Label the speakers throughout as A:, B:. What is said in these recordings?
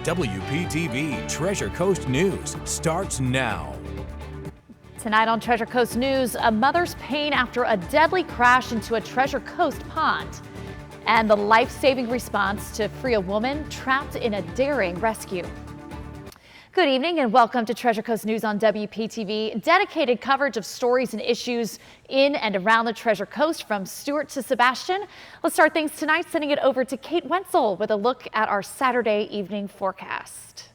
A: WPTV Treasure Coast News starts now.
B: Tonight on Treasure Coast News, a mother's pain after a deadly crash into a Treasure Coast pond, and the life-saving response to free a woman trapped in a daring rescue. Good evening and welcome to Treasure Coast News on WPTV. Dedicated coverage of stories and issues in and around the Treasure Coast from Stuart to Sebastian. Let's start things tonight, sending it over to Kate Wenzel with a look at our Saturday evening forecast.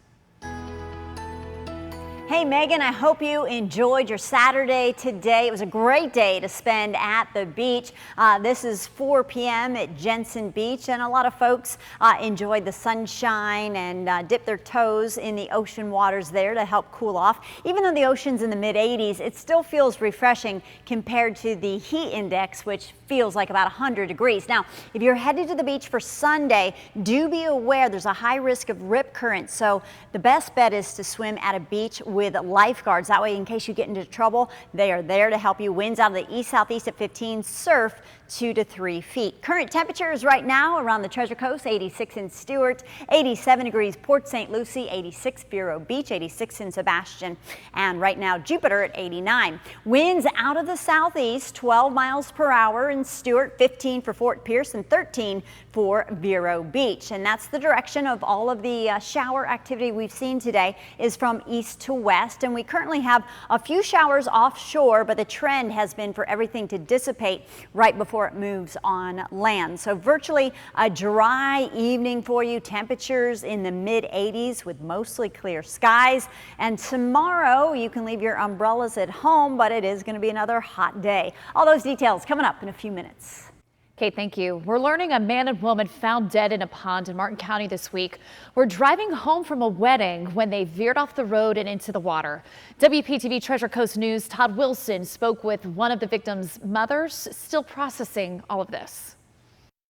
C: Hey Megan, I hope you enjoyed your Saturday today. It was a great day to spend at the beach. This is 4 p.m. at Jensen Beach, and a lot of folks enjoyed the sunshine and dipped their toes in the ocean waters there to help cool off. Even though the ocean's in the mid-80s, it still feels refreshing compared to the heat index, which feels like about 100 degrees. Now, if you're headed to the beach for Sunday, do be aware there's a high risk of rip current, so the best bet is to swim at a beach with lifeguards. That way, in case you get into trouble, they are there to help you. Winds out of the east-southeast at 15, surf 2 to 3 feet. Current temperatures right now around the Treasure Coast, 86 in Stuart, 87 degrees Port St. Lucie, 86 Vero Beach, 86 in Sebastian, and right now Jupiter at 89. Winds out of the southeast, 12 miles per hour in Stuart, 15 for Fort Pierce, and 13 for Vero Beach. And that's the direction of all of the shower activity we've seen today is from east to west. And we currently have a few showers offshore, but the trend has been for everything to dissipate right before it moves on land. So virtually a dry evening for you. Temperatures in the mid 80s with mostly clear skies. And tomorrow you can leave your umbrellas at home, but it is going to be another hot day. All those details coming up in a few minutes.
B: Kate, thank you. We're learning a man and woman found dead in a pond in Martin County this week were driving home from a wedding when they veered off the road and into the water. WPTV Treasure Coast News' Todd Wilson spoke with one of the victim's mothers, still processing all of this.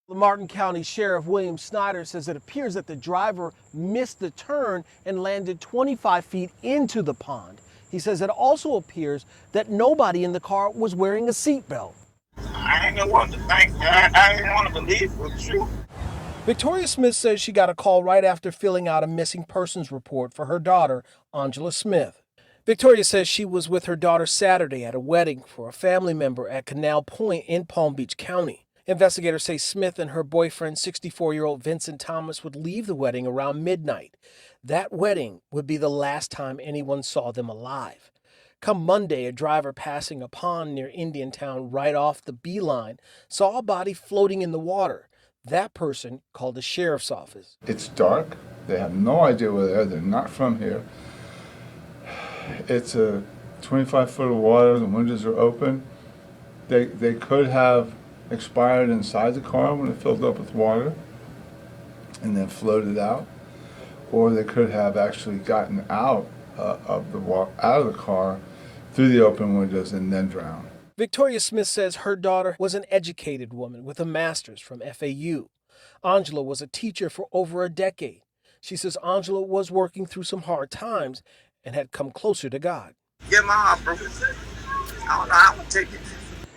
D: The Martin County Sheriff William Snyder says it appears that the driver missed the turn and landed 25 feet into the pond. He says it also appears that nobody in the car was wearing a seatbelt.
E: I didn't want to think. I didn't want to believe it was true.
D: Victoria Smith says she got a call right after filling out a missing persons report for her daughter, Angela Smith. Victoria says she was with her daughter Saturday at a wedding for a family member at Canal Point in Palm Beach County. Investigators say Smith and her boyfriend, 64-year-old Vincent Thomas, would leave the wedding around midnight. That wedding would be the last time anyone saw them alive. Come Monday, a driver passing a pond near Indiantown right off the beeline saw a body floating in the water. That person called the sheriff's office.
F: It's dark. They have no idea where they are. They're not from here. It's a 25 foot of water. The windows are open. They could have expired inside the car when it filled up with water and then floated out, or they could have actually gotten out of the car through the open windows and then drowned.
D: Victoria Smith says her daughter was an educated woman with a master's from FAU. Angela was a teacher for over a decade. She says Angela was working through some hard times and had come closer to God.
E: Get my heart broken. I don't know how to take it.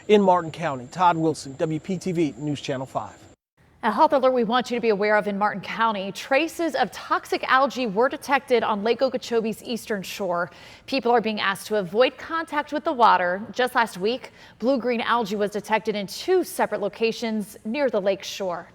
D: In Martin County, Todd Wilson, WPTV News Channel 5.
B: A health alert we want you to be aware of in Martin County. Traces of toxic algae were detected on Lake Okeechobee's eastern shore. People are being asked to avoid contact with the water. Just last week, blue-green algae was detected in 2 separate locations near the lake shore.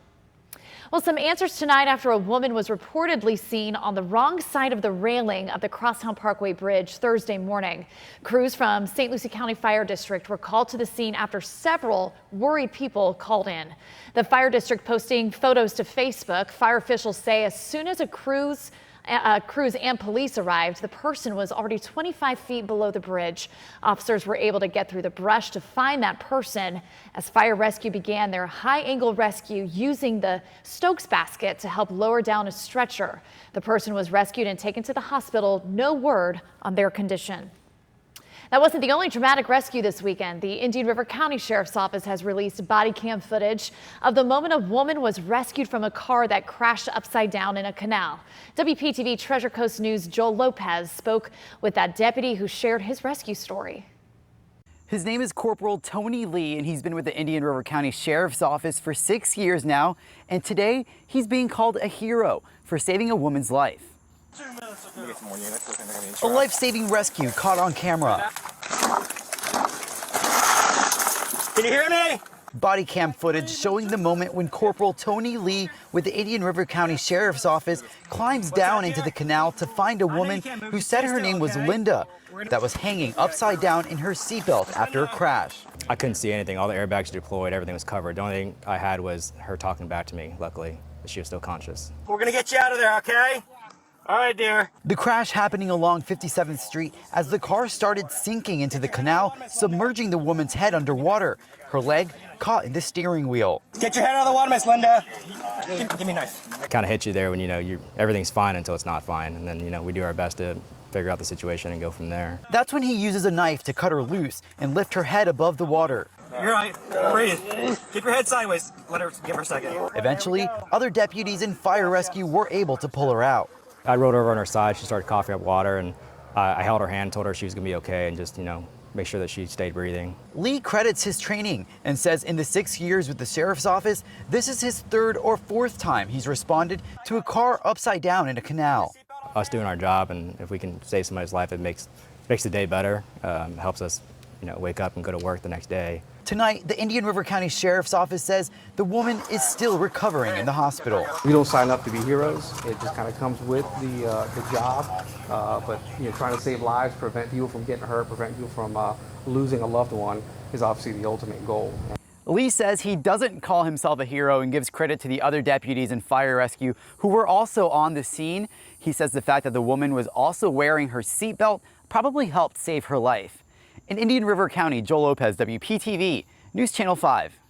B: Well, some answers tonight after a woman was reportedly seen on the wrong side of the railing of the Crosstown Parkway Bridge Thursday morning. Crews from St. Lucie County Fire District were called to the scene after several worried people called in. The fire district posting photos to Facebook. Fire officials say as soon as a crews and police arrived, the person was already 25 feet below the bridge. Officers were able to get through the brush to find that person as fire rescue began their high-angle rescue using the Stokes basket to help lower down a stretcher. The person was rescued and taken to the hospital. No word on their condition. That wasn't the only dramatic rescue this weekend. The Indian River County Sheriff's Office has released body cam footage of the moment a woman was rescued from a car that crashed upside down in a canal. WPTV Treasure Coast News' Joel Lopez spoke with that deputy who shared his rescue story.
G: His name is Corporal Tony Lee, and he's been with the Indian River County Sheriff's Office for 6 years now. And today he's being called a hero for for saving a woman's life. A life-saving rescue caught on camera.
H: Can you hear me?
G: Body cam footage showing the moment when Corporal Tony Lee with the Indian River County Sheriff's Office climbs down into the canal to find a woman who said her name was Linda that was hanging upside down in her seatbelt after a crash.
I: I couldn't see anything. All the airbags were deployed. Everything was covered. The only thing I had was her talking back to me, luckily. She was still conscious.
H: We're going to get you out of there, okay? All right, dear.
G: The crash happening along 57th Street as the car started sinking into the canal, submerging the woman's head underwater. Her leg caught in the steering wheel.
H: Get your head out of the water, Miss Linda. Give me a knife.
I: It kind of hits you there when, everything's fine until it's not fine. And then, we do our best to figure out the situation and go from there.
G: That's when he uses a knife to cut her loose and lift her head above the water.
H: You're right. Breathe. Keep your head sideways. Give her a second.
G: Eventually, other deputies and fire rescue were able to pull her out.
I: I rode over on her side. She started coughing up water, and I held her hand, told her she was going to be okay, and just, make sure that she stayed breathing.
G: Lee credits his training and says in the 6 years with the sheriff's office, this is his third or fourth time he's responded to a car upside down in a canal.
I: Us doing our job, and if we can save somebody's life, it makes the day better, helps us, wake up and go to work the next day.
G: Tonight, the Indian River County Sheriff's Office says the woman is still recovering in the hospital.
J: We don't sign up to be heroes. It just kind of comes with the job. But trying to save lives, prevent people from getting hurt, prevent people from losing a loved one is obviously the ultimate goal.
G: Lee says he doesn't call himself a hero and gives credit to the other deputies and fire rescue who were also on the scene. He says the fact that the woman was also wearing her seatbelt probably helped save her life. In Indian River County, Joel Lopez, WPTV, News Channel 5.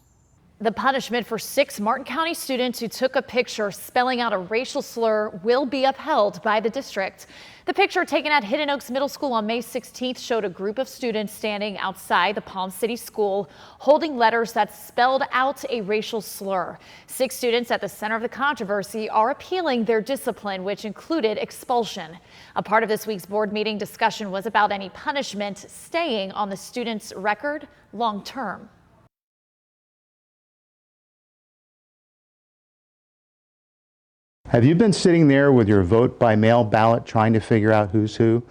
B: The punishment for 6 Martin County students who took a picture spelling out a racial slur will be upheld by the district. The picture taken at Hidden Oaks Middle School on May 16th showed a group of students standing outside the Palm City School holding letters that spelled out a racial slur. 6 students at the center of the controversy are appealing their discipline, which included expulsion. A part of this week's board meeting discussion was about any punishment staying on the students' record long term.
K: Have you been sitting there with your vote by mail ballot trying to figure out who's who?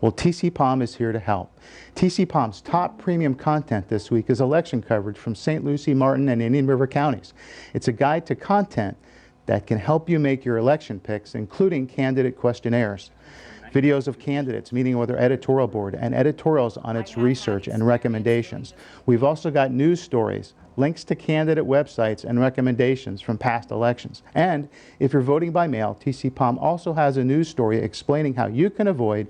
K: Well, TC Palm is here to help. TC Palm's top premium content this week is election coverage from St. Lucie, Martin, and Indian River counties. It's a guide to content that can help you make your election picks, including candidate questionnaires, videos of candidates meeting with their editorial board, and editorials on its research and recommendations. We've also got news stories, links to candidate websites, and recommendations from past elections. And if you're voting by mail, TC Palm also has a news story explaining how you can avoid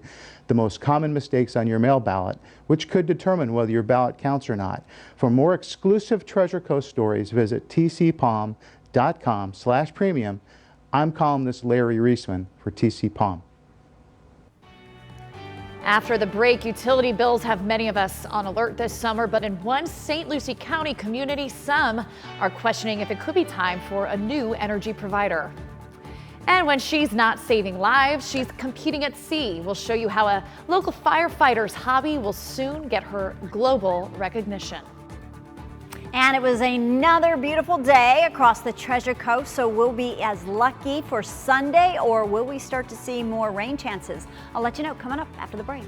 K: the most common mistakes on your mail ballot, which could determine whether your ballot counts or not. For more exclusive Treasure Coast stories, visit tcpalm.com/premium. I'm columnist Larry Reisman for TC Palm.
B: After the break, utility bills have many of us on alert this summer, but in one St. Lucie County community, some are questioning if it could be time for a new energy provider. And when she's not saving lives, she's competing at sea. We'll show you how a local firefighter's hobby will soon get her global recognition.
C: And it was another beautiful day across the Treasure Coast, so we'll be as lucky for Sunday, or will we start to see more rain chances? I'll let you know coming up after the break.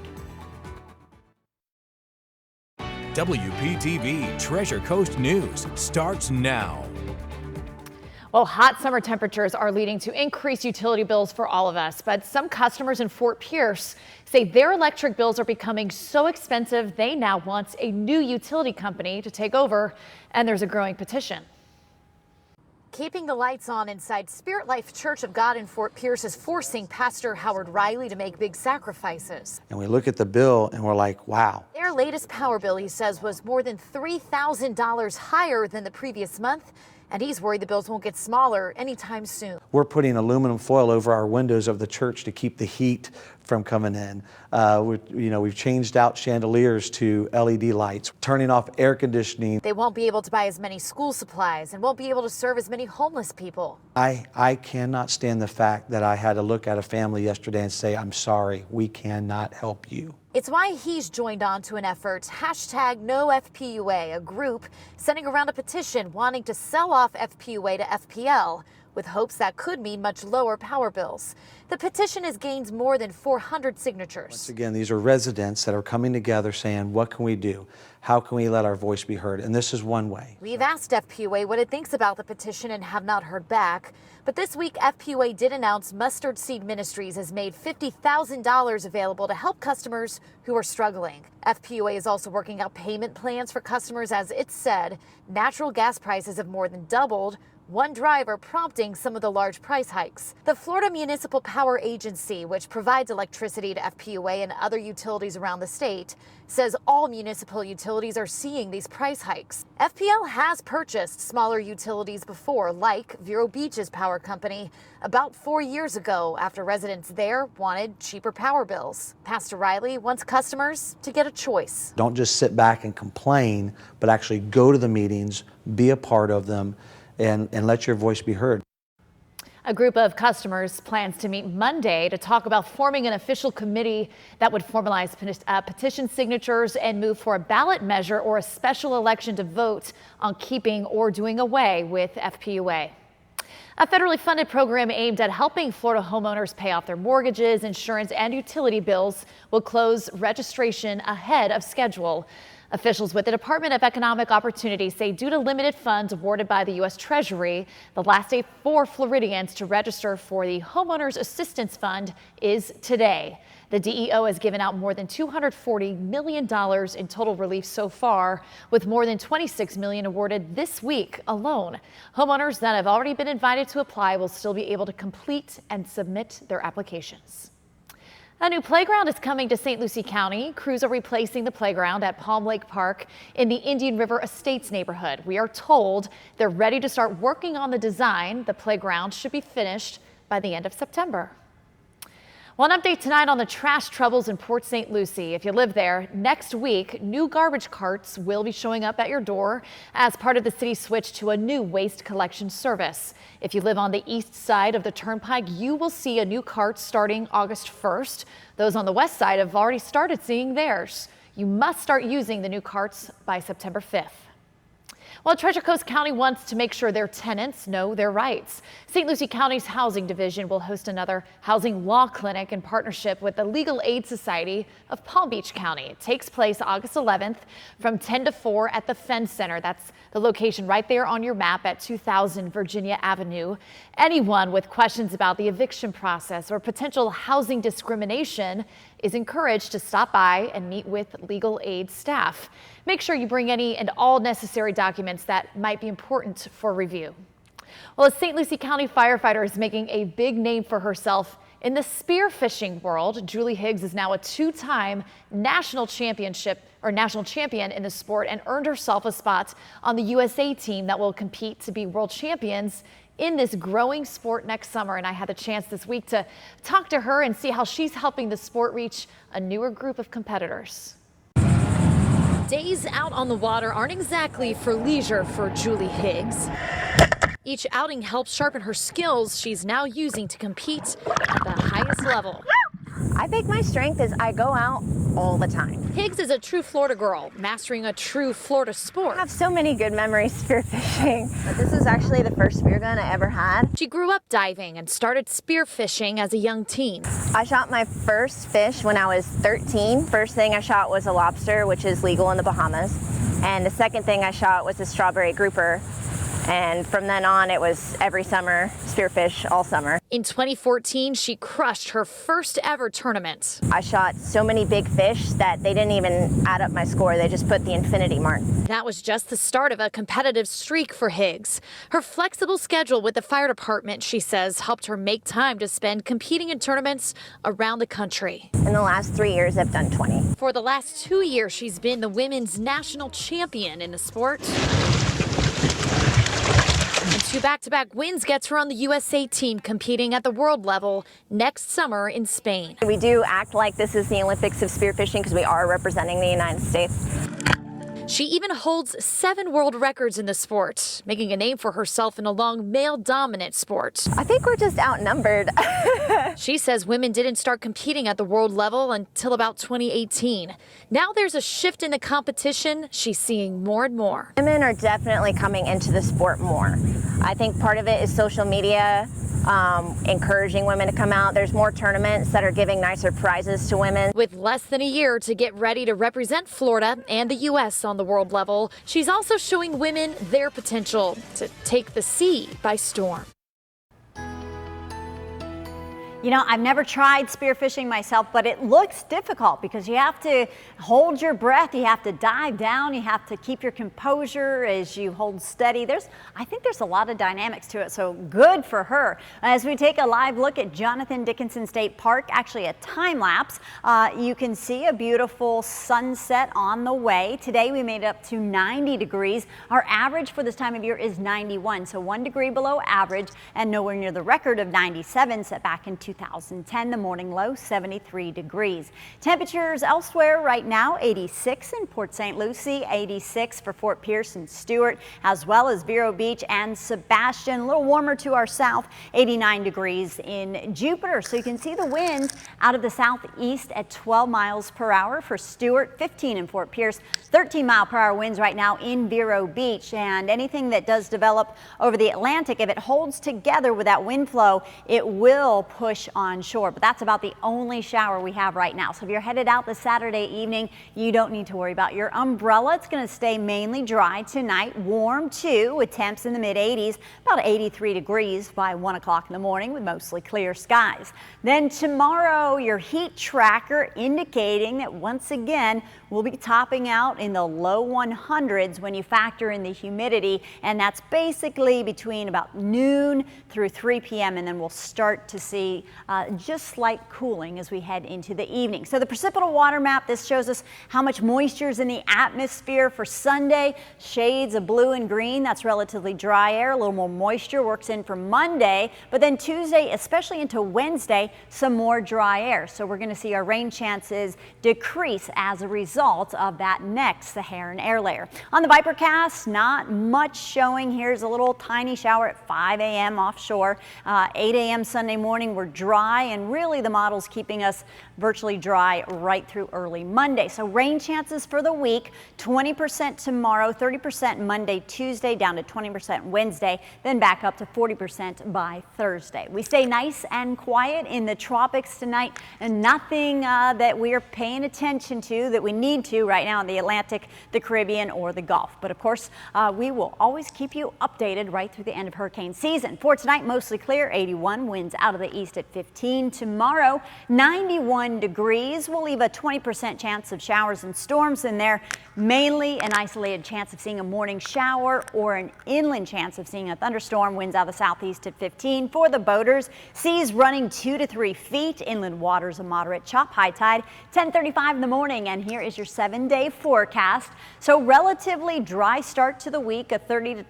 A: WPTV Treasure Coast News starts now.
B: Well, hot summer temperatures are leading to increased utility bills for all of us, but some customers in Fort Pierce say their electric bills are becoming so expensive they now want a new utility company to take over, and there's a growing petition. Keeping the lights on inside Spirit Life Church of God in Fort Pierce is forcing Pastor Howard Riley to make big sacrifices.
L: And we look at the bill and we're like, wow.
B: Their latest power bill, he says, was more than $3,000 higher than the previous month. And he's worried the bills won't get smaller anytime soon.
L: We're putting aluminum foil over our windows of the church to keep the heat from coming in. We've changed out chandeliers to LED lights, turning off air conditioning.
B: They won't be able to buy as many school supplies and won't be able to serve as many homeless people.
L: I cannot stand the fact that I had to look at a family yesterday and say, I'm sorry, we cannot help you.
B: It's why he's joined on to an effort, #NoFPUA, a group sending around a petition wanting to sell off FPUA to FPL, with hopes that could mean much lower power bills. The petition has gained more than 400 signatures.
L: Once again, these are residents that are coming together saying, what can we do? How can we let our voice be heard? And this is one way.
B: We've asked FPUA what it thinks about the petition and have not heard back. But this week, FPUA did announce Mustard Seed Ministries has made $50,000 available to help customers who are struggling. FPUA is also working out payment plans for customers. As it said, natural gas prices have more than doubled, one driver prompting some of the large price hikes. The Florida Municipal Power Agency, which provides electricity to FPUA and other utilities around the state, says all municipal utilities are seeing these price hikes. FPL has purchased smaller utilities before, like Vero Beach's power company, about 4 years ago after residents there wanted cheaper power bills. Pastor Riley wants customers to get a choice.
L: Don't just sit back and complain, but actually go to the meetings, be a part of them, and let your voice be heard.
B: A group of customers plans to meet Monday to talk about forming an official committee that would formalize petition signatures and move for a ballot measure or a special election to vote on keeping or doing away with FPUA. A federally funded program aimed at helping Florida homeowners pay off their mortgages, insurance, and utility bills will close registration ahead of schedule. Officials with the Department of Economic Opportunity say due to limited funds awarded by the U.S. Treasury, the last day for Floridians to register for the Homeowners Assistance Fund is today. The DEO has given out more than $240 million in total relief so far, with more than $26 million awarded this week alone. Homeowners that have already been invited to apply will still be able to complete and submit their applications. A new playground is coming to St. Lucie County. Crews are replacing the playground at Palm Lake Park in the Indian River Estates neighborhood. We are told they're ready to start working on the design. The playground should be finished by the end of September. Well, an update tonight on the trash troubles in Port St. Lucie. If you live there, next week, new garbage carts will be showing up at your door as part of the city's switch to a new waste collection service. If you live on the east side of the turnpike, you will see a new cart starting August 1st. Those on the west side have already started seeing theirs. You must start using the new carts by September 5th. Well, Treasure Coast County wants to make sure their tenants know their rights. St. Lucie County's Housing Division will host another housing law clinic in partnership with the Legal Aid Society of Palm Beach County. It takes place August 11th from 10 to 4 at the Fenn Center. That's the location right there on your map at 2000 Virginia Avenue. Anyone with questions about the eviction process or potential housing discrimination is encouraged to stop by and meet with legal aid staff. Make sure you bring any and all necessary documents that might be important for review. Well, a St. Lucie County firefighter is making a big name for herself in the spearfishing world. Julie Higgs is now a two-time national champion in the sport and earned herself a spot on the USA team that will compete to be world champions in this growing sport next summer. And I had the chance this week to talk to her and see how she's helping the sport reach a newer group of competitors. Days out on the water aren't exactly for leisure for Julie Higgs. Each outing helps sharpen her skills she's now using to compete at the highest level.
M: I think my strength is I go out all the time.
B: Higgs is a true Florida girl, mastering a true Florida sport.
M: I have so many good memories spearfishing, but this is actually the first spear gun I ever had.
B: She grew up diving and started spearfishing as a young teen.
M: I shot my first fish when I was 13. First thing I shot was a lobster, which is legal in the Bahamas. And the second thing I shot was a strawberry grouper. And from then on, it was every summer, spearfish all summer.
B: In 2014, she crushed her first ever tournament.
M: I shot so many big fish that they didn't even add up my score. They just put the infinity mark.
B: That was just the start of a competitive streak for Higgs. Her flexible schedule with the fire department, she says, helped her make time to spend competing in tournaments around the country.
M: In the last 3 years, I've done 20.
B: For the last 2 years, she's been the women's national champion in the sport. And 2 back-to-back wins gets her on the USA team competing at the world level next summer in Spain.
M: We do act like this is the Olympics of spearfishing because we are representing the United States.
B: She even holds 7 world records in the sport, making a name for herself in a long male-dominant sport.
M: I think we're just outnumbered.
B: She says women didn't start competing at the world level until about 2018. Now there's a shift in the competition she's seeing more and more.
M: Women are definitely coming into the sport more. I think part of it is social media, encouraging women to come out. There's more tournaments that are giving nicer prizes to women.
B: With less than a year to get ready to represent Florida and the U.S. on the world level, she's also showing women their potential to take the sea by storm.
C: You know, I've never tried spearfishing myself, but it looks difficult because you have to hold your breath, you have to dive down, you have to keep your composure as you hold steady. I think there's a lot of dynamics to it, so good for her. As we take a live look at Jonathan Dickinson State Park, actually a time lapse, you can see a beautiful sunset on the way. Today we made it up to 90 degrees. Our average for this time of year is 91, so 1 degree below average and nowhere near the record of 97 set back in 2010. The morning low 73 degrees. Temperatures elsewhere right now 86 in Port St. Lucie, 86 for Fort Pierce and Stewart, as well as Vero Beach and Sebastian. A little warmer to our south, 89 degrees in Jupiter. So you can see the winds out of the southeast at 12 miles per hour for Stewart, 15 in Fort Pierce, 13-mile-per-hour winds right now in Vero Beach. And anything that does develop over the Atlantic, if it holds together with that wind flow, it will push on shore, but that's about the only shower we have right now. So if you're headed out this Saturday evening, you don't need to worry about your umbrella. It's going to stay mainly dry tonight, warm too, with temps in the mid-80s, about 83 degrees by 1 o'clock in the morning with mostly clear skies. Then tomorrow, your heat tracker indicating that once again, we'll be topping out in the low 100s when you factor in the humidity, and that's basically between about noon through 3 p.m. and then we'll start to see just slight cooling as we head into the evening. So the precipitable water map, this shows us how much moisture is in the atmosphere for Sunday. Shades of blue and green, that's relatively dry air. A little more moisture works in for Monday, but then Tuesday, especially into Wednesday, some more dry air. So we're going to see our rain chances decrease as a result of that next Saharan air layer. On the Vipercast, not much showing. Here's a little tiny shower at 5 a.m. offshore. 8 a.m. Sunday morning, we're dry, and really the model's keeping us virtually dry right through early Monday. So rain chances for the week, 20% tomorrow, 30% Monday, Tuesday, down to 20% Wednesday, then back up to 40% by Thursday. We stay nice and quiet in the tropics tonight, and nothing that we are paying attention to that we need to right now in the Atlantic, the Caribbean, or the Gulf. But of course, we will always keep you updated right through the end of hurricane season. For tonight, mostly clear, 81, winds out of the east at 15. Tomorrow, 91 degrees. We'll leave a 20% chance of showers and storms in there, mainly an isolated chance of seeing a morning shower or an inland chance of seeing a thunderstorm. Winds out of the southeast at 15. For the boaters, seas running 2 to 3 feet. Inland waters a moderate chop. High tide 10:35 in the morning. And here is your 7-day forecast. So relatively dry start to the week, a 30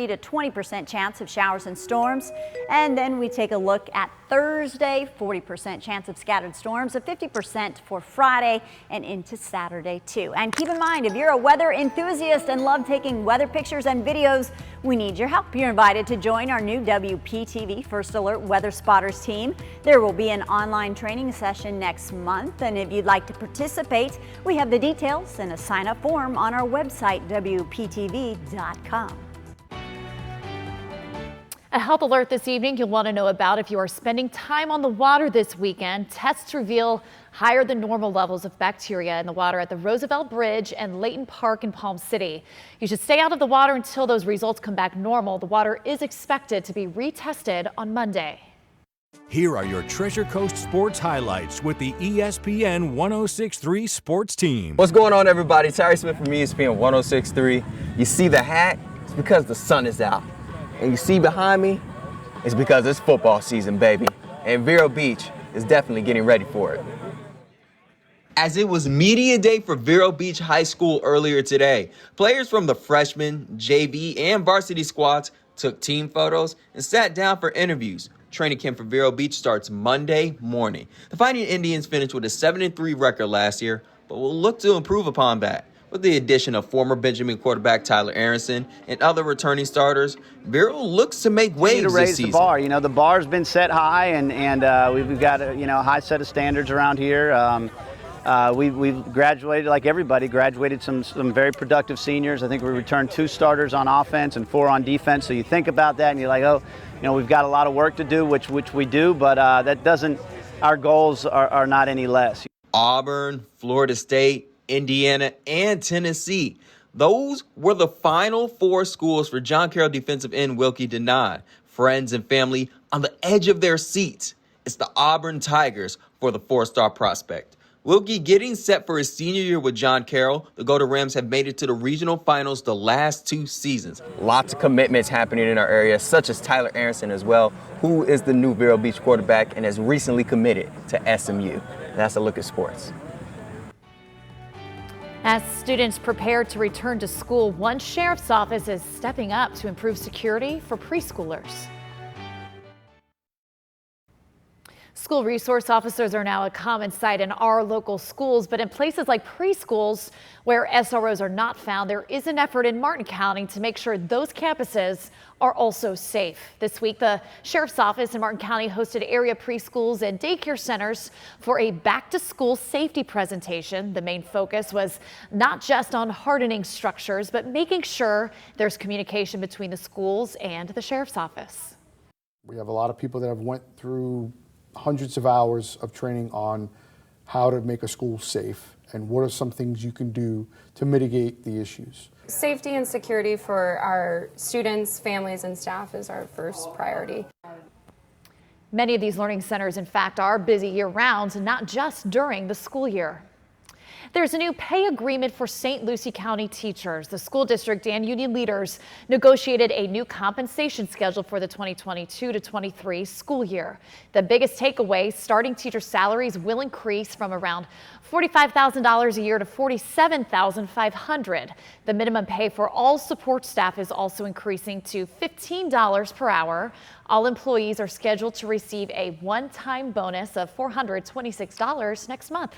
C: to 20% chance of showers and storms. And then we take a look at Thursday, 40% chance of scattered storms, a 50% for Friday and into Saturday too. And keep in mind, if you're a weather enthusiast and love taking weather pictures and videos, we need your help. You're invited to join our new WPTV First Alert Weather Spotters team. There will be an online training session next month, and if you'd like to participate, we have the details in a sign-up form on our website, WPTV.com.
B: A health alert this evening you'll want to know about if you are spending time on the water this weekend. Tests reveal higher than normal levels of bacteria in the water at the Roosevelt Bridge and Layton Park in Palm City. You should stay out of the water until those results come back normal. The water is expected to be retested on Monday.
A: Here are your Treasure Coast sports highlights with the ESPN 1063 sports team.
N: What's going on, everybody? Terry Smith from ESPN 1063. You see the hat? It's because the sun is out. And you see behind me, it's because it's football season, baby. And Vero Beach is definitely getting ready for it. As it was media day for Vero Beach High School earlier today, players from the freshman, JV, and varsity squads took team photos and sat down for interviews. Training camp for Vero Beach starts Monday morning. The Fighting Indians finished with a 7-3 record last year, but will look to improve upon that. With the addition of former Benjamin quarterback Tyler Aronson and other returning starters, Vero looks to make waves
O: to raise
N: this season.
O: the bar. You know, the bar's been set high, and we've got a high set of standards around here. We've graduated, like everybody, graduated some very productive seniors. I think we returned 2 starters on offense and 4 on defense. So you think about that and you're like, oh, we've got a lot of work to do, which we do, but that doesn't, our goals are not any less.
N: Auburn, Florida State, Indiana, and Tennessee. Those were the final 4 schools for John Carroll defensive end Wilkie Denaud. Friends and family on the edge of their seats. It's the Auburn Tigers for the 4-star prospect. Wilkie getting set for his senior year with John Carroll. The Golden Rams have made it to the regional finals the last 2 seasons. Lots of commitments happening in our area, such as Tyler Aronson as well, who is the new Vero Beach quarterback and has recently committed to SMU. That's a look at sports.
B: As students prepare to return to school, one sheriff's office is stepping up to improve security for preschoolers. School resource officers are now a common sight in our local schools, but in places like preschools where SROs are not found, there is an effort in Martin County to make sure those campuses are also safe. This week, the Sheriff's Office in Martin County hosted area preschools and daycare centers for a back-to-school safety presentation. The main focus was not just on hardening structures, but making sure there's communication between the schools and the Sheriff's Office.
P: We have a lot of people that have went through hundreds of hours of training on how to make a school safe and what are some things you can do to mitigate the issues.
Q: Safety and security for our students, families, and staff is our first priority.
B: Many of these learning centers, in fact, are busy year-round, not just during the school year. There's a new pay agreement for St. Lucie County teachers. The school district and union leaders negotiated a new compensation schedule for the 2022 to 23 school year. The biggest takeaway, starting teacher salaries will increase from around $45,000 a year to $47,500. The minimum pay for all support staff is also increasing to $15 per hour. All employees are scheduled to receive a one-time bonus of $426 next month.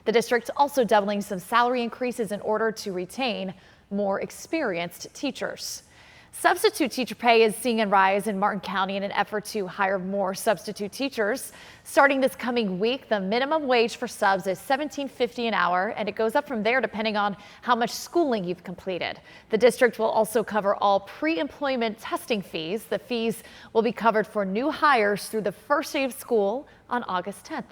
B: The district's also doubling some salary increases in order to retain more experienced teachers. Substitute teacher pay is seeing a rise in Martin County in an effort to hire more substitute teachers. Starting this coming week, the minimum wage for subs is $17.50 an hour, and it goes up from there depending on how much schooling you've completed. The district will also cover all pre-employment testing fees. The fees will be covered for new hires through the first day of school on August 10th.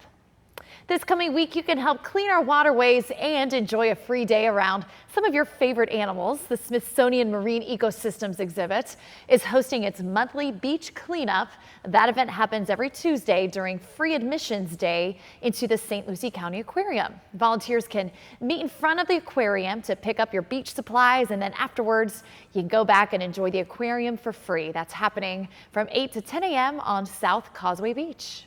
B: This coming week, you can help clean our waterways and enjoy a free day around some of your favorite animals. The Smithsonian Marine Ecosystems exhibit is hosting its monthly beach cleanup. That event happens every Tuesday during free admissions day into the St. Lucie County Aquarium. Volunteers can meet in front of the aquarium to pick up your beach supplies, and then afterwards, you can go back and enjoy the aquarium for free. That's happening from 8 to 10 a.m. on South Causeway Beach.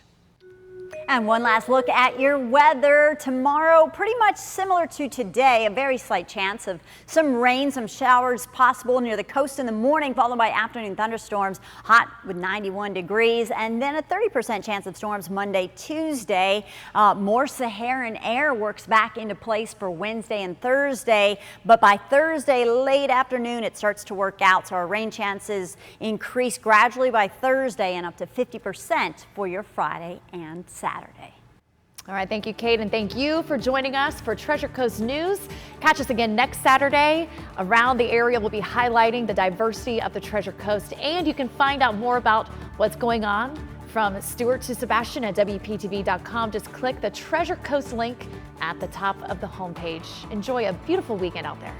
C: And one last look at your weather. Tomorrow, pretty much similar to today, a very slight chance of some rain, some showers possible near the coast in the morning, followed by afternoon thunderstorms, hot with 91 degrees, and then a 30% chance of storms Monday, Tuesday. More Saharan air works back into place for Wednesday and Thursday, but by Thursday, late afternoon, it starts to work out. So our rain chances increase gradually by Thursday and up to 50% for your Friday and Saturday.
B: All right, thank you, Kate, and thank you for joining us for Treasure Coast News. Catch us again next Saturday. Around the area, we'll be highlighting the diversity of the Treasure Coast, and you can find out more about what's going on from Stuart to Sebastian at WPTV.com. Just click the Treasure Coast link at the top of the homepage. Enjoy a beautiful weekend out there.